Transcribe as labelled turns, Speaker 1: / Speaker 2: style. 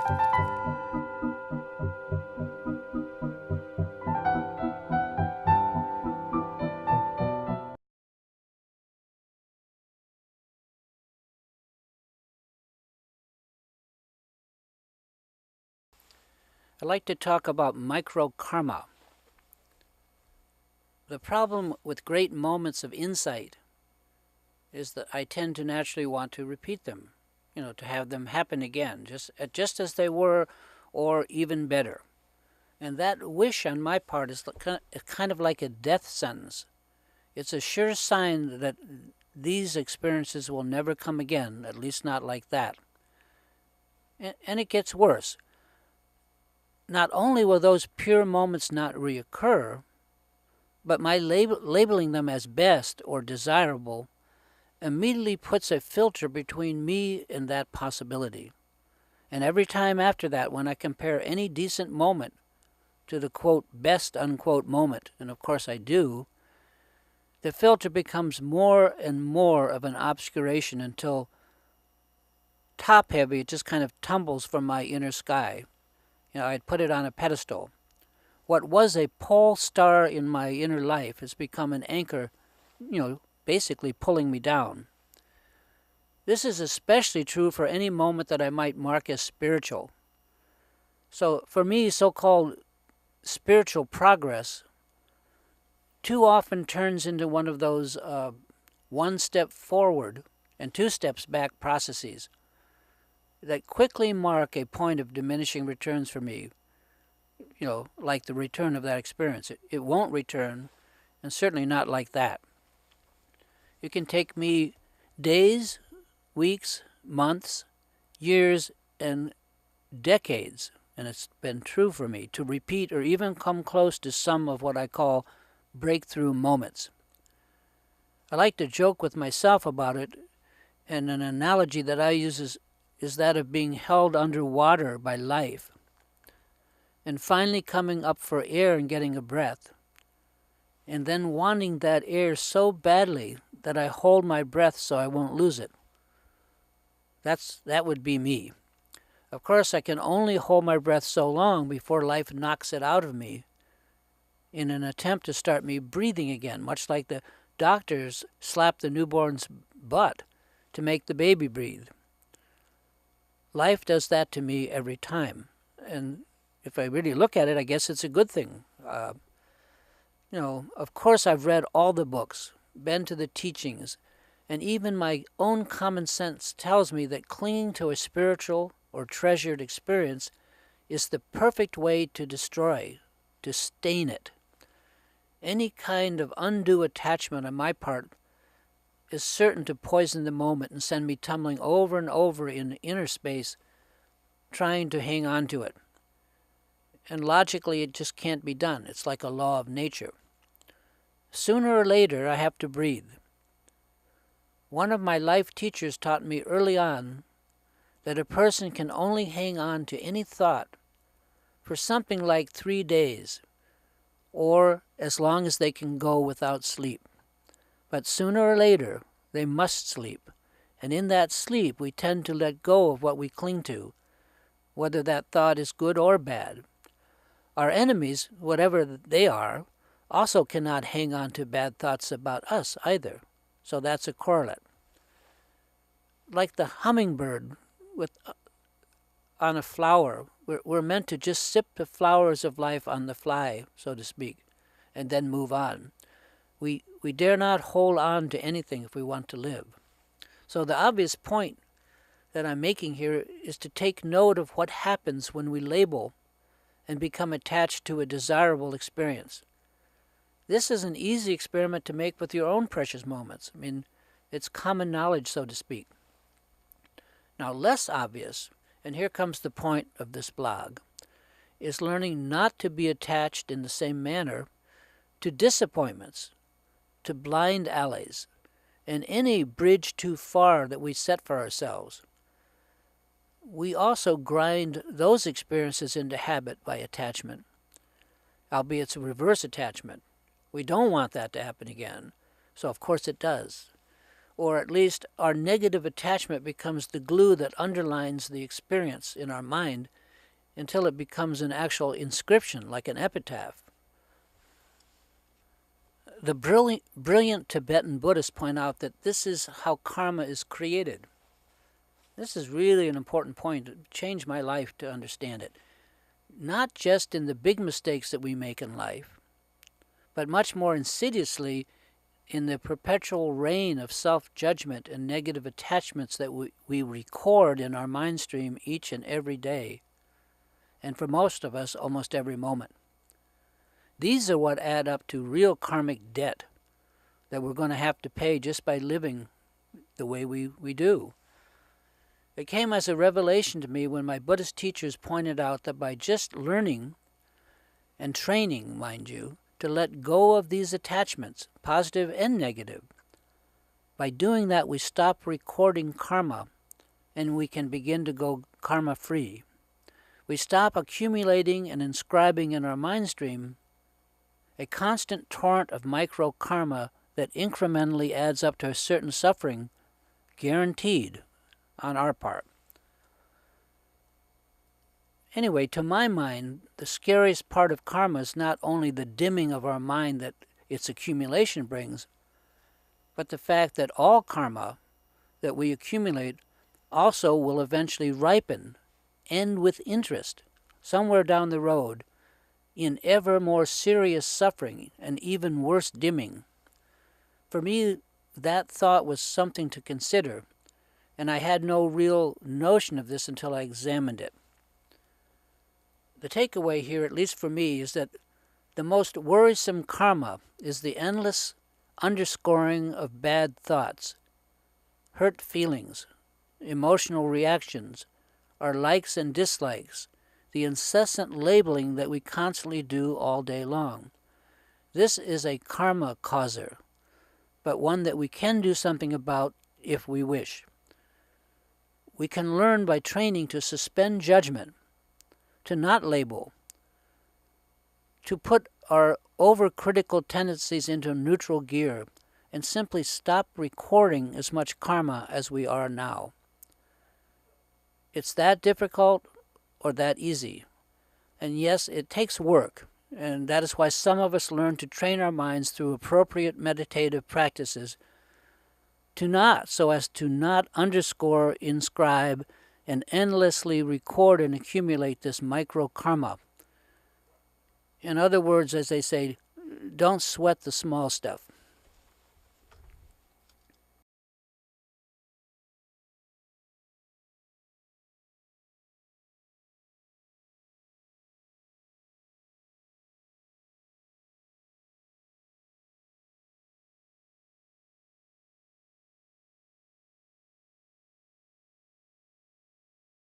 Speaker 1: I'd like to talk about micro-karma. The problem with great moments of insight is that I tend to naturally want to repeat them, to have them happen again, just as they were, or even better. And that wish on my part is kind of like a death sentence. It's a sure sign that these experiences will never come again, at least not like that. And it gets worse. Not only will those pure moments not reoccur, but my labeling them as best or desirable immediately puts a filter between me and that possibility. And every time after that, when I compare any decent moment to the quote best unquote moment, and of course I do, the filter becomes more and more of an obscuration until top heavy it just kind of tumbles from my inner sky. I'd put it on a pedestal. What was a pole star in my inner life has become an anchor, basically pulling me down. This is especially true for any moment that I might mark as spiritual. So for me, so-called spiritual progress too often turns into one of those one step forward and two steps back processes that quickly mark a point of diminishing returns for me, like the return of that experience. It won't return, and certainly not like that. It can take me days, weeks, months, years, and decades, and it's been true for me, to repeat or even come close to some of what I call breakthrough moments. I like to joke with myself about it, and an analogy that I use is that of being held underwater by life and finally coming up for air and getting a breath, and then wanting that air so badly that I hold my breath so I won't lose it. That would be me. Of course, I can only hold my breath so long before life knocks it out of me in an attempt to start me breathing again, much like the doctors slap the newborn's butt to make the baby breathe. Life does that to me every time. And if I really look at it, I guess it's a good thing. Of course I've read all the books, been to the teachings, and even my own common sense tells me that clinging to a spiritual or treasured experience is the perfect way to destroy, to stain it. Any kind of undue attachment on my part is certain to poison the moment and send me tumbling over and over in inner space, trying to hang on to it. And logically, it just can't be done. It's like a law of nature. Sooner or later, I have to breathe. One of my life teachers taught me early on that a person can only hang on to any thought for something like 3 days, or as long as they can go without sleep. But sooner or later, they must sleep. And in that sleep, we tend to let go of what we cling to, whether that thought is good or bad. Our enemies, whatever they are, also cannot hang on to bad thoughts about us either. So that's a correlate. Like the hummingbird on a flower, we're meant to just sip the flowers of life on the fly, so to speak, and then move on. We dare not hold on to anything if we want to live. So the obvious point that I'm making here is to take note of what happens when we label and become attached to a desirable experience. This is an easy experiment to make with your own precious moments. I mean, it's common knowledge, so to speak. Now, less obvious, and here comes the point of this blog, is learning not to be attached in the same manner to disappointments, to blind alleys, and any bridge too far that we set for ourselves. We also grind those experiences into habit by attachment, albeit it's a reverse attachment. We don't want that to happen again, so of course it does. or at least our negative attachment becomes the glue that underlines the experience in our mind until it becomes an actual inscription, like an epitaph. The brilliant Tibetan Buddhists point out that this is how karma is created. This is really an important point. It changed my life to understand it. Not just in the big mistakes that we make in life, but much more insidiously in the perpetual rain of self-judgment and negative attachments that we record in our mind stream each and every day, and for most of us, almost every moment. These are what add up to real karmic debt that we're going to have to pay just by living the way we do. It came as a revelation to me when my Buddhist teachers pointed out that by just learning and training, mind you, to let go of these attachments, positive and negative, by doing that we stop recording karma and we can begin to go karma-free. We stop accumulating and inscribing in our mind stream a constant torrent of micro-karma that incrementally adds up to a certain suffering, guaranteed on our part. Anyway, to my mind, the scariest part of karma is not only the dimming of our mind that its accumulation brings, but the fact that all karma that we accumulate also will eventually ripen, end with interest, somewhere down the road, in ever more serious suffering and even worse dimming. For me, that thought was something to consider, and I had no real notion of this until I examined it. The takeaway here, at least for me, is that the most worrisome karma is the endless underscoring of bad thoughts, hurt feelings, emotional reactions, our likes and dislikes, the incessant labeling that we constantly do all day long. This is a karma causer, but one that we can do something about if we wish. We can learn by training to suspend judgment, to not label, to put our overcritical tendencies into neutral gear, and simply stop recording as much karma as we are now. It's that difficult or that easy. And yes, it takes work, and that is why some of us learn to train our minds through appropriate meditative practices so as to not underscore, inscribe, and endlessly record and accumulate this micro-karma. In other words, as they say, don't sweat the small stuff.